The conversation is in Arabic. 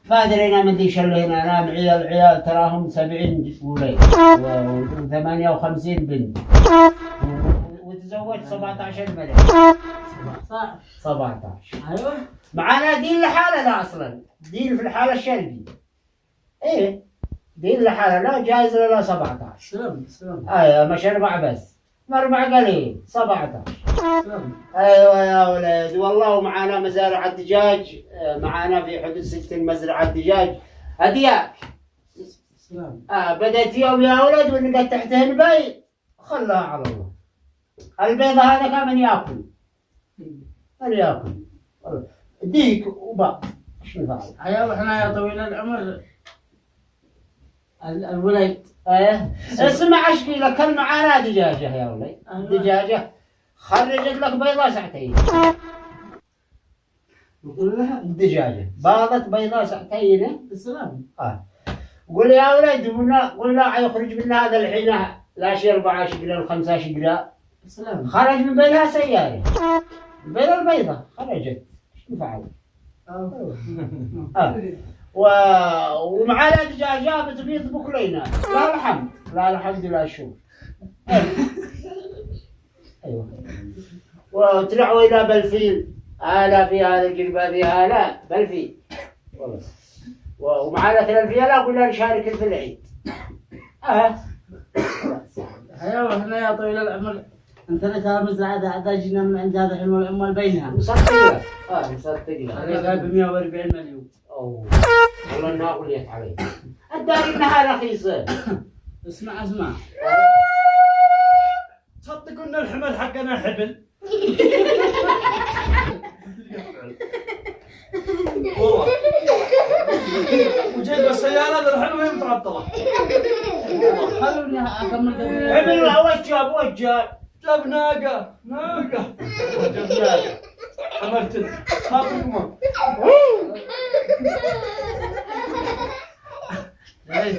ما درينا من ذي شلينا نام عيال تراهم 70 ولد و58 بنت وتزوجت 17 ملك. 17 ايوه معانا دين لحالة لا اصلا دين في الحالة الشرقية. ايه دين لحالة لا جايز لنا 17. سلام ايوه مش 4 بس، 4 قليل 17. سلام. ايوه يا ولد والله. ومعانا مزارع الدجاج، معانا في حدود 60 مزرعة دجاج هدياك. سلام. بدأت يوم يا ولد ونقعد تحتهن بيض خلاها على الله. البيض هذا كان من ياكل ديك وباء ايش نفعل؟ ايوه احنا يا طويل العمر الولد. ايه اسمع اشكي لك كان معانا دجاجة يا ولد. دجاجة خرجت لك بيضة ساعتين. نقول لها الدجاجة باضت بيضة ساعتين. سلام. قول يا ولد قلنا يخرج منها هذا الحين لا شيء 4 شقراء و5 شقراء. سلام. خرج من بينها سيارة بين البيضة خرجت. ايش نفعل؟ ومعانا دجاجة بتبيض بكلينا. لا الحمد لا شوف. ايوه وترعوا الى بالفيل آلا في هذا الجربة فيها لا بالفيل والله. ومعانا 3 فيلا قلنا نشارك في العيد. ايوه احنا يا طويل العمر انت لك مزرعة هذا جينا من عند هذا حلم العمال بينها. مصدق لك. انا جايب 140 مليون. اوه والله انها غليت علي. الدار انها رخيصة. اسمع تصدق ان الحمل حقنا حبل. والله وجيب السيارة للحين وهي متعطلة. خلوني اكمل حبل وجاب جاب ناقة جاب ناقة حملت خاطركم. ايش